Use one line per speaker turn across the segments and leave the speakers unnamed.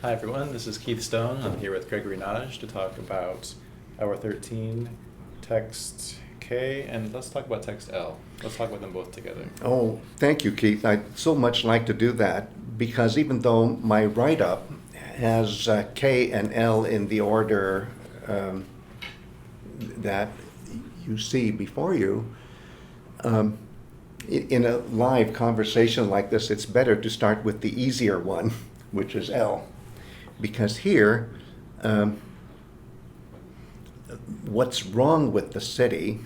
Hi everyone, this is Keith Stone. I'm here with Gregory Nagy to talk about Hour 13, Text K, and let's talk about Text L. Let's talk about them both together.
Oh, thank you, Keith. I'd so much like to do that because even though my write-up has K and L in the order that you see before you, in a live conversation like this, it's better to start with the easier one, which is L. Because here, what's wrong with the city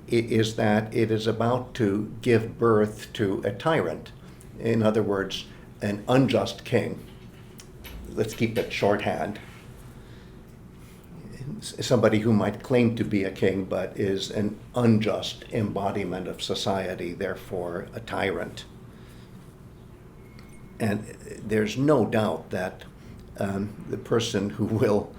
is that it is about to give birth to a tyrant. In other words, an unjust king. Let's keep it shorthand. Somebody who might claim to be a king but is an unjust embodiment of society, therefore a tyrant. And there's no doubt that the person who will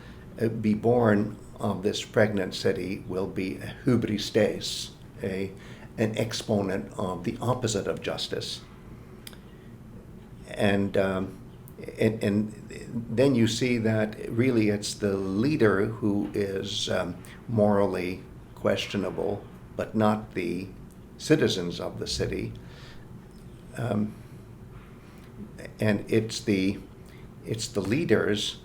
be born of this pregnant city will be a hubristēs, an exponent of the opposite of justice. And then you see that really it's the leader who is morally questionable, but not the citizens of the city. And it's the leaders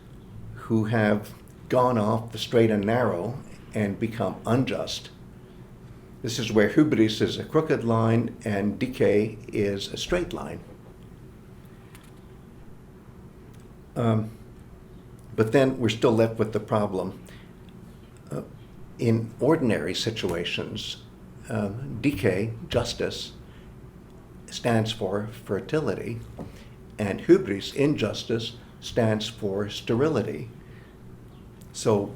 who have gone off the straight and narrow and become unjust. This is where hubris is a crooked line and dikē is a straight line. But then we're still left with the problem. In ordinary situations, dikē, justice, stands for fertility, and hubris, injustice, stands for sterility. So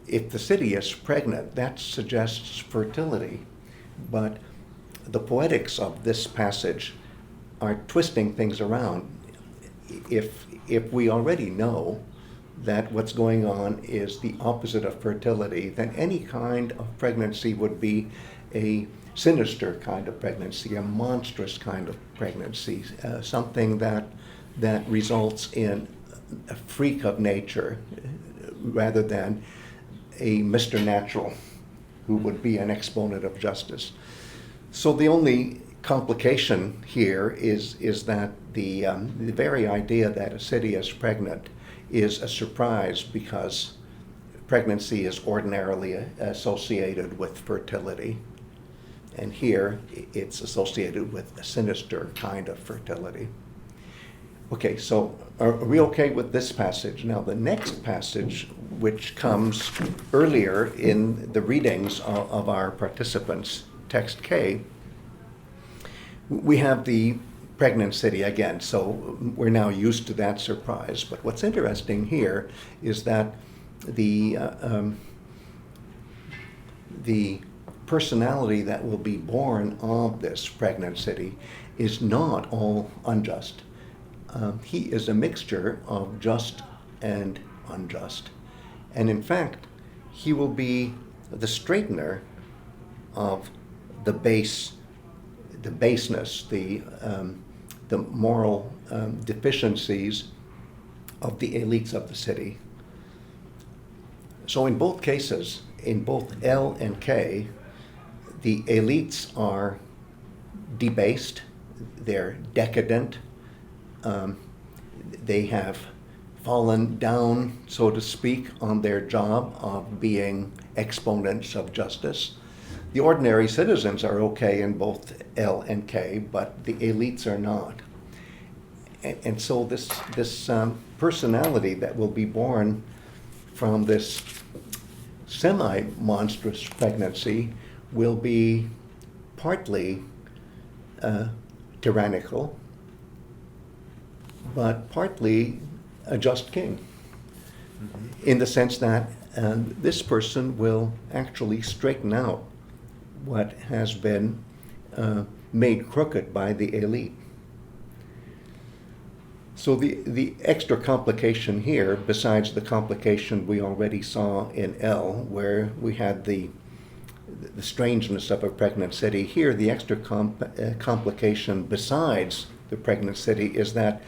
if the city is pregnant, that suggests fertility. But the poetics of this passage are twisting things around. If we already know that what's going on is the opposite of fertility, then any kind of pregnancy would be a sinister kind of pregnancy, a monstrous kind of pregnancy, something that results in a freak of nature rather than a Mr. Natural who would be an exponent of justice. So the only complication here is that the very idea that a city is pregnant is a surprise because pregnancy is ordinarily associated with fertility. And here it's associated with a sinister kind of fertility. Okay, so are we okay with this passage? Now the next passage, which comes earlier in the readings of our participants, text K, we have the pregnant city again, so we're now used to that surprise. But what's interesting here is that the personality that will be born of this pregnant city is not all unjust. He is a mixture of just and unjust. And in fact, he will be the straightener of the baseness, the moral deficiencies of the elites of the city. So in both cases, in both L and K, the elites are debased, they're decadent, they have fallen down, so to speak, on their job of being exponents of justice. The ordinary citizens are okay in both L and K, but the elites are not. And so this personality that will be born from this semi-monstrous pregnancy will be partly tyrannical, but partly a just king, in the sense that this person will actually straighten out what has been made crooked by the elite. So the extra complication here, besides the complication we already saw in L, where we had the strangeness of a pregnant city, here the extra complication besides the pregnant city is that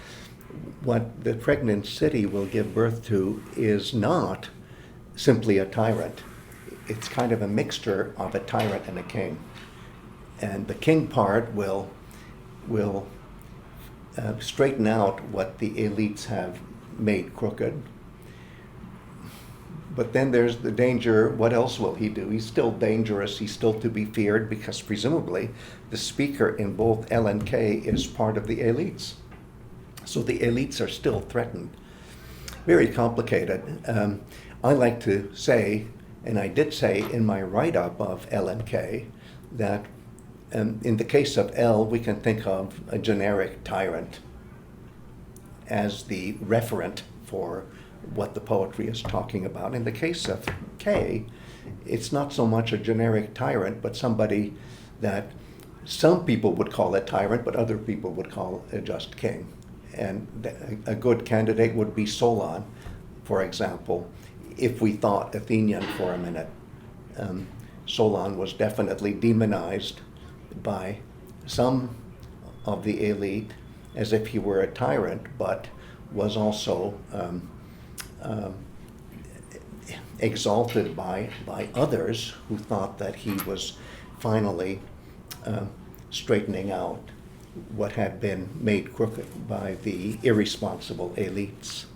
what the pregnant city will give birth to is not simply a tyrant. It's kind of a mixture of a tyrant and a king. And the king part will straighten out what the elites have made crooked. But then there's the danger, what else will he do? He's still dangerous, he's still to be feared, because presumably the speaker in both L and K is part of the elites. So the elites are still threatened. Very complicated. I like to say, and I did say in my write-up of L and K, that in the case of L, we can think of a generic tyrant as the referent for what the poetry is talking about. In the case of K, it's not so much a generic tyrant, but somebody that some people would call a tyrant, but other people would call a just king. And a good candidate would be Solon, for example, if we thought Athenian for a minute. Solon was definitely demonized by some of the elite as if he were a tyrant, but was also exalted by others who thought that he was finally straightening out what had been made crooked by the irresponsible elites.